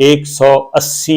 180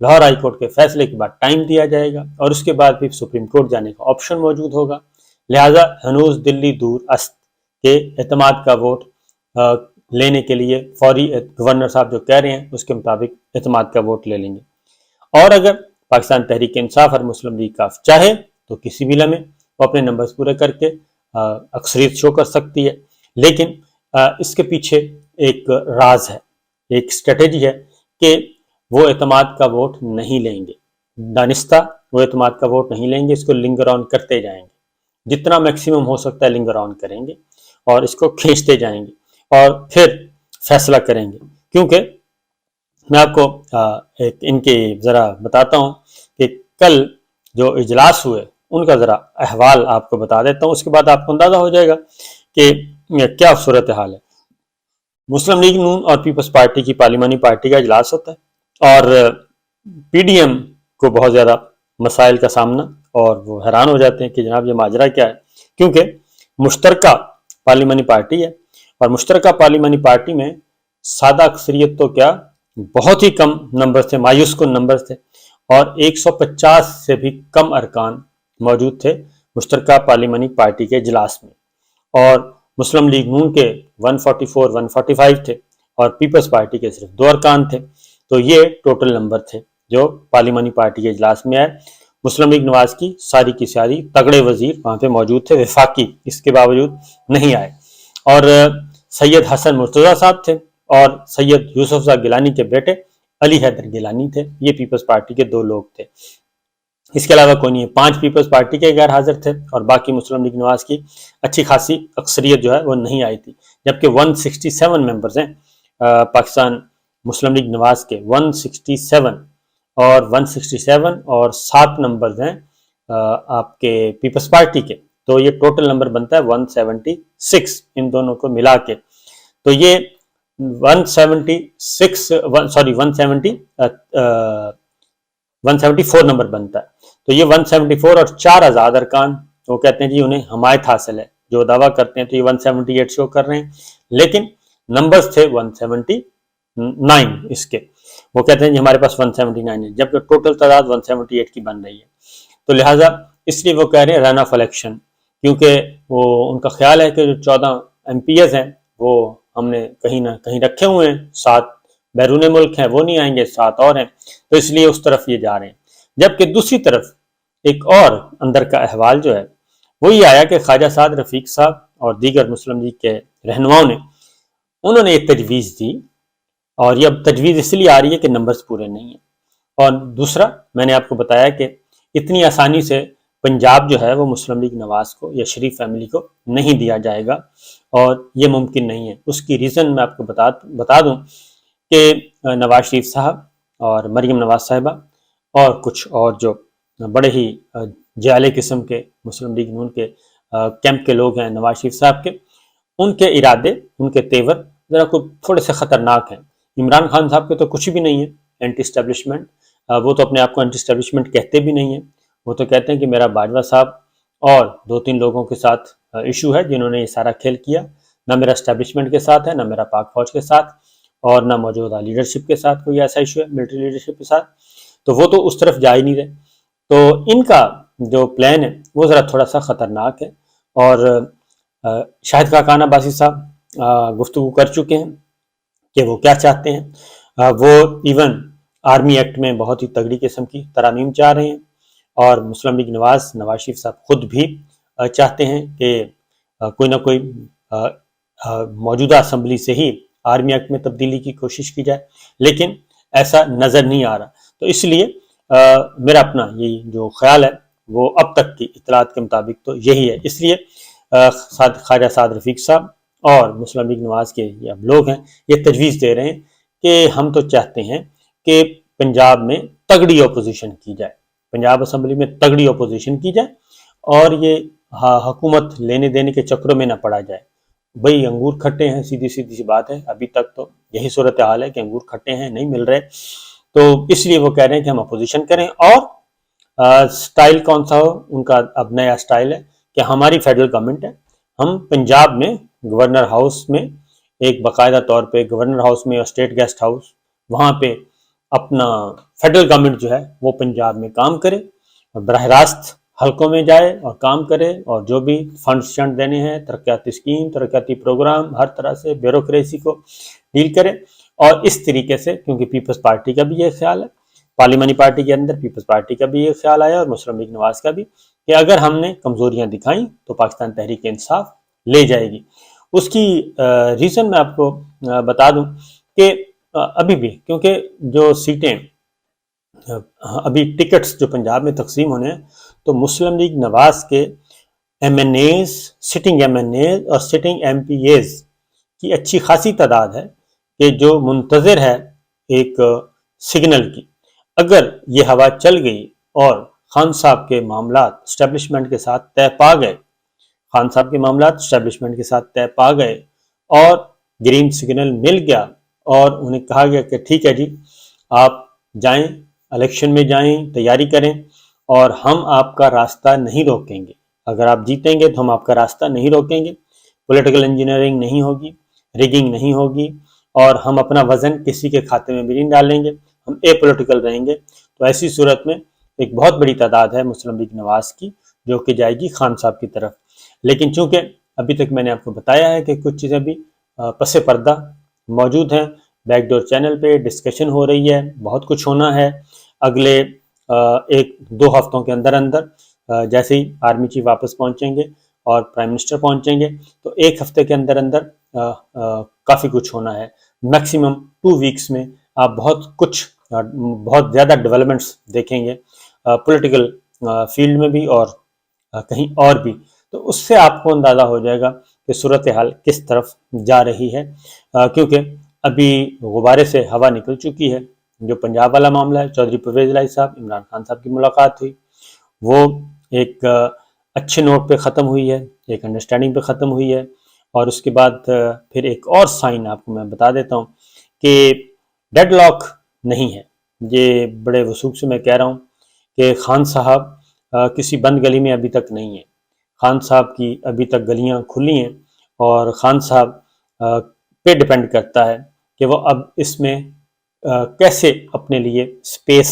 Lahore high court کے فیصلے کے بعد ٹائم دیا جائے گا اور اس کے بعد پھر سپریم کورٹ جانے کا آپشن موجود ہوگا۔ لہٰذا ہنوز دلی دور است کے اعتماد کا ووٹ لینے کے لیے فوری گورنر صاحب جو کہہ رہے ہیں اس کے مطابق اعتماد کا ووٹ لے لیں گے، اور اگر پاکستان تحریک انصاف اور مسلم لیگ کاف چاہے تو کسی بھی لمحے وہ اپنے نمبرز پورے کر کے اکثریت شو کر سکتی ہے، لیکن اس کے پیچھے ایک راز ہے، ایک اسٹریٹجی ہے کہ وہ اعتماد کا ووٹ نہیں لیں گے، دانستہ وہ اعتماد کا ووٹ نہیں لیں گے، اس کو لنگر آن کرتے جائیں گے، جتنا میکسیمم ہو سکتا ہے لنگر آن کریں گے اور اس کو کھینچتے جائیں گے اور پھر فیصلہ کریں گے۔ کیونکہ میں آپ کو ان کے ذرا بتاتا ہوں کہ کل جو اجلاس ہوئے ان کا ذرا احوال آپ کو بتا دیتا ہوں، اس کے بعد آپ کو اندازہ ہو جائے گا کہ کیا صورتحال ہے۔ مسلم لیگ نون اور پیپلز پارٹی کی پارلیمانی پارٹی کا اجلاس ہوتا ہے اور پی ڈی ایم کو بہت زیادہ مسائل کا سامنا، اور وہ حیران ہو جاتے ہیں کہ جناب یہ ماجرا کیا ہے، کیونکہ مشترکہ پارلیمانی پارٹی ہے اور مشترکہ پارلیمانی پارٹی میں سادہ اکثریت تو کیا بہت ہی کم نمبر تھے، مایوس کن نمبر تھے، اور 150 سے بھی کم ارکان موجود تھے مشترکہ پارلیمانی پارٹی کے اجلاس میں، اور مسلم لیگ نون کے 144 145 تھے اور پیپلز پارٹی کے صرف 2 ارکان تھے۔ تو یہ ٹوٹل نمبر تھے جو پارلیمانی پارٹی کے اجلاس میں آئے۔ مسلم لیگ نواز کی ساری تگڑے وزیر وہاں پہ موجود تھے، وفاقی، اس کے باوجود نہیں آئے، اور سید حسن مرتضیٰ صاحب تھے اور سید یوسف شاہ گیلانی کے بیٹے علی حیدر گیلانی تھے، یہ پیپلز پارٹی کے 2 لوگ تھے، اس کے علاوہ کوئی نہیں ہے۔ 5 پیپلز پارٹی کے غیر حاضر تھے اور باقی مسلم لیگ نواز کی اچھی خاصی اکثریت جو ہے وہ نہیں آئی تھی، جبکہ 167 ممبرز ہیں پاکستان مسلم لیگ نواز کے، 167 اور 7 نمبرز ہیں آپ کے پیپلز پارٹی کے، تو یہ ٹوٹل نمبر بنتا ہے 176 ان دونوں کو ملا کے۔ تو یہ 174 نمبر بنتا ہے۔ تو یہ 174 اور 4 آزاد ارکان، وہ کہتے ہیں جی انہیں حمایت حاصل ہے، جو دعویٰ کرتے ہیں تو یہ 178 شو کر رہے ہیں، لیکن نمبرز تھے 179 اس کے، وہ کہتے ہیں جی ہمارے پاس 179 ہے، جبکہ ٹوٹل تعداد 178 کی بن رہی ہے۔ تو لہٰذا اس لیے وہ کہہ رہے ہیں رن آف الیکشن، کیونکہ وہ ان کا خیال ہے کہ جو 14 ایم پی ایز ہیں وہ ہم نے کہیں نہ کہیں رکھے ہوئے ہیں، 7 بیرون ملک ہیں وہ نہیں آئیں گے، 7 اور ہیں، تو اس لیے اس طرف یہ جا رہے ہیں۔ جبکہ دوسری طرف ایک اور اندر کا احوال جو ہے وہ یہ آیا کہ خواجہ سعد رفیق صاحب اور دیگر مسلم لیگ کے رہنماؤں نے انہوں نے ایک تجویز دی، اور یہ اب تجویز اس لیے آ رہی ہے کہ نمبرز پورے نہیں ہیں، اور دوسرا میں نے آپ کو بتایا کہ اتنی آسانی سے پنجاب جو ہے وہ مسلم لیگ نواز کو یا شریف فیملی کو نہیں دیا جائے گا، اور یہ ممکن نہیں ہے۔ اس کی ریزن میں آپ کو بتا دوں کہ نواز شریف صاحب اور مریم نواز صاحبہ اور کچھ اور جو بڑے ہی جعلی قسم کے مسلم لیگ نون کے کیمپ کے لوگ ہیں نواز شریف صاحب کے، ان کے ارادے، ان کے تیور ذرا کوئی تھوڑے سے خطرناک ہیں۔ عمران خان صاحب کے تو کچھ بھی نہیں ہے اینٹی اسٹیبلشمنٹ، وہ تو اپنے آپ کو اینٹی اسٹیبلشمنٹ کہتے بھی نہیں ہیں، وہ تو کہتے ہیں کہ میرا باجوہ صاحب اور 2-3 لوگوں کے ساتھ ایشو ہے جنہوں نے یہ سارا کھیل کیا، نہ میرا اسٹیبلشمنٹ کے ساتھ ہے، نہ میرا پاک فوج کے ساتھ، اور نہ موجودہ لیڈرشپ کے ساتھ کوئی ایسا ایشو ہے، ملٹری لیڈرشپ کے ساتھ، تو وہ تو اس طرف جا ہی نہیں رہے۔ تو ان کا جو پلان ہے وہ ذرا تھوڑا سا خطرناک ہے، اور شاہد خاقان عباسی صاحب گفتگو کر چکے ہیں کہ وہ کیا چاہتے ہیں۔ وہ ایون آرمی ایکٹ میں بہت ہی تگڑی قسم کی ترامیم چاہ رہے ہیں، اور مسلم لیگ نواز شریف صاحب خود بھی چاہتے ہیں کہ کوئی نہ کوئی موجودہ اسمبلی سے ہی آرمی ایکٹ میں تبدیلی کی کوشش کی جائے، لیکن ایسا نظر نہیں آ رہا۔ تو اس لیے میرا اپنا یہ جو خیال ہے وہ اب تک کی اطلاعات کے مطابق تو یہی ہے۔ اس لیے خواجہ سعد رفیق صاحب اور مسلم لیگ نواز کے یہ اب لوگ ہیں، یہ تجویز دے رہے ہیں کہ ہم تو چاہتے ہیں کہ پنجاب میں تگڑی اپوزیشن کی جائے، پنجاب اسمبلی میں تگڑی اپوزیشن کی جائے، اور یہ حکومت لینے دینے کے چکروں میں نہ پڑا جائے۔ بھئی انگور کھٹے ہیں، سیدھی سی بات ہے، ابھی تک تو یہی صورتحال ہے کہ انگور کھٹے ہیں، نہیں مل رہے، تو اس لیے وہ کہہ رہے ہیں کہ ہم اپوزیشن کریں، اور سٹائل کون سا ہو، ان کا اب نیا سٹائل ہے کہ ہماری فیڈرل گورنمنٹ ہے، ہم پنجاب میں گورنر ہاؤس میں ایک باقاعدہ طور پہ گورنر ہاؤس میں اور اسٹیٹ گیسٹ ہاؤس وہاں پہ اپنا فیڈرل گورنمنٹ جو ہے وہ پنجاب میں کام کرے اور براہ راست حلقوں میں جائے اور کام کرے، اور جو بھی فنڈز شنڈ دینے ہیں، ترقیاتی اسکیم، ترقیاتی پروگرام، ہر طرح سے بیوروکریسی کو ڈیل کرے۔ اور اس طریقے سے، کیونکہ پیپلز پارٹی کا بھی یہ خیال ہے، پارلیمانی پارٹی کے اندر پیپلز پارٹی کا بھی یہ خیال آیا اور مسلم لیگ نواز کا بھی، کہ اگر ہم نے کمزوریاں دکھائیں تو پاکستان تحریک انصاف لے جائے گی۔ اس کی ریزن میں آپ کو بتا دوں کہ ابھی بھی، کیونکہ جو سیٹیں ابھی ٹکٹس جو پنجاب میں تقسیم ہونے ہیں، تو مسلم لیگ نواز کے M N As, sitting M N As اور سٹنگ ایم پی ایز کی اچھی خاصی تعداد ہے کہ جو منتظر ہے ایک سگنل کی۔ اگر یہ ہوا چل گئی اور خان صاحب کے معاملات اسٹیبلشمنٹ کے ساتھ طے پا گئے، خان صاحب کے معاملات اسٹیبلشمنٹ کے ساتھ طے پا گئے اور گرین سگنل مل گیا اور انہیں کہا گیا کہ ٹھیک ہے جی، آپ جائیں، الیکشن میں جائیں، تیاری کریں، اور ہم آپ کا راستہ نہیں روکیں گے، اگر آپ جیتیں گے تو ہم آپ کا راستہ نہیں روکیں گے، پولیٹیکل انجینئرنگ نہیں ہوگی، ریگنگ نہیں ہوگی، اور ہم اپنا وزن کسی کے کھاتے میں بھی نہیں ڈالیں گے، ہم اے پولیٹیکل رہیں گے۔ تو ایسی صورت میں ایک بہت بڑی تعداد ہے مسلم لیگ نواز کی جو کہ جائے گی خان صاحب کی طرف۔ لیکن چونکہ ابھی تک میں نے آپ کو بتایا ہے کہ کچھ چیزیں بھی پس پردہ موجود ہیں، بیک ڈور چینل پہ ڈسکشن ہو رہی ہے، بہت کچھ ہونا ہے اگلے 1-2 ہفتوں کے اندر اندر۔ جیسے ہی آرمی چیف واپس پہنچیں گے اور پرائم منسٹر پہنچیں گے تو 1 ہفتے کے اندر اندر کافی کچھ ہونا ہے۔ میکسیمم 2 ویکس میں آپ بہت زیادہ ڈیولپمنٹس دیکھیں گے پولیٹیکل فیلڈ میں بھی اور کہیں اور بھی، تو اس سے آپ کو اندازہ ہو جائے گا کہ صورتحال کس طرف جا رہی ہے، کیونکہ ابھی غبارے سے ہوا نکل چکی ہے۔ جو پنجاب والا معاملہ ہے، چودھری پرویز الہی صاحب، عمران خان صاحب کی ملاقات ہوئی، وہ ایک اچھے نوٹ پہ ختم ہوئی ہے، ایک انڈرسٹینڈنگ پہ ختم ہوئی ہے، اور اس کے بعد پھر ایک اور سائن آپ کو میں بتا دیتا ہوں کہ ڈیڈ لاک نہیں ہے۔ یہ بڑے وثوق سے میں کہہ رہا ہوں کہ خان صاحب کسی بند گلی میں ابھی تک نہیں ہیں، خان صاحب کی ابھی تک گلیاں کھلی ہیں، اور خان صاحب پہ ڈیپینڈ کرتا ہے کہ وہ اب اس میں کیسے اپنے لیے سپیس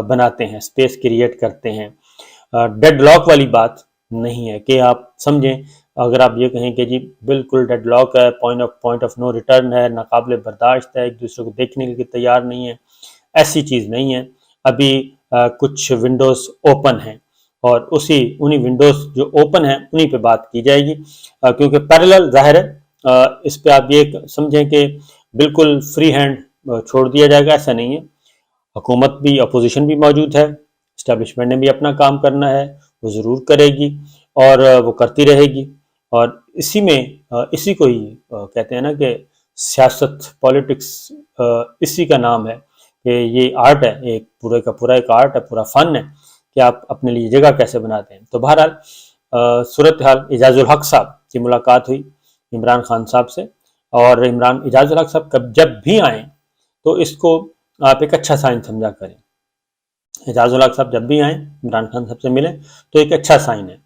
بناتے ہیں، سپیس کریٹ کرتے ہیں۔ ڈیڈ لاک والی بات نہیں ہے کہ آپ سمجھیں، اگر آپ یہ کہیں کہ جی بالکل ڈیڈ لاک ہے، پوائنٹ آف نو ریٹرن ہے، ناقابل برداشت ہے، ایک دوسرے کو دیکھنے کے لیے تیار نہیں ہے، ایسی چیز نہیں ہے۔ ابھی کچھ ونڈوز اوپن ہیں، اور انہی ونڈوز جو اوپن ہیں انہی پہ بات کی جائے گی، کیونکہ پیرلل ظاہر ہے اس پہ آپ یہ سمجھیں کہ بالکل فری ہینڈ چھوڑ دیا جائے گا، ایسا نہیں ہے۔ حکومت بھی، اپوزیشن بھی موجود ہے، اسٹیبلشمنٹ نے بھی اپنا کام کرنا ہے، وہ ضرور کرے گی اور وہ کرتی رہے گی، اور اسی کو ہی کہتے ہیں نا کہ سیاست، پالیٹکس اسی کا نام ہے کہ یہ آرٹ ہے، ایک پورے کا پورا ایک آرٹ ہے، پورا فن ہے کہ آپ اپنے لیے جگہ کیسے بناتے ہیں۔ تو بہرحال صورتحال، اعجاز الحق صاحب کی ملاقات ہوئی عمران خان صاحب سے، اور اعجاز الحق صاحب جب بھی آئیں تو اس کو آپ ایک اچھا سائن سمجھا کریں۔ اعجاز الحق صاحب جب بھی آئیں، عمران خان صاحب سے ملیں تو ایک اچھا سائن ہے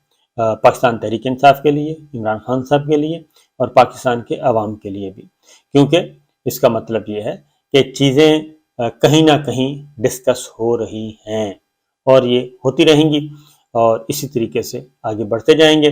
پاکستان تحریک انصاف کے لیے، عمران خان صاحب کے لیے، اور پاکستان کے عوام کے لیے بھی، کیونکہ اس کا مطلب یہ ہے کہ چیزیں کہیں نہ کہیں ڈسکس ہو رہی ہیں، اور یہ ہوتی رہیں گی، اور اسی طریقے سے آگے بڑھتے جائیں گے۔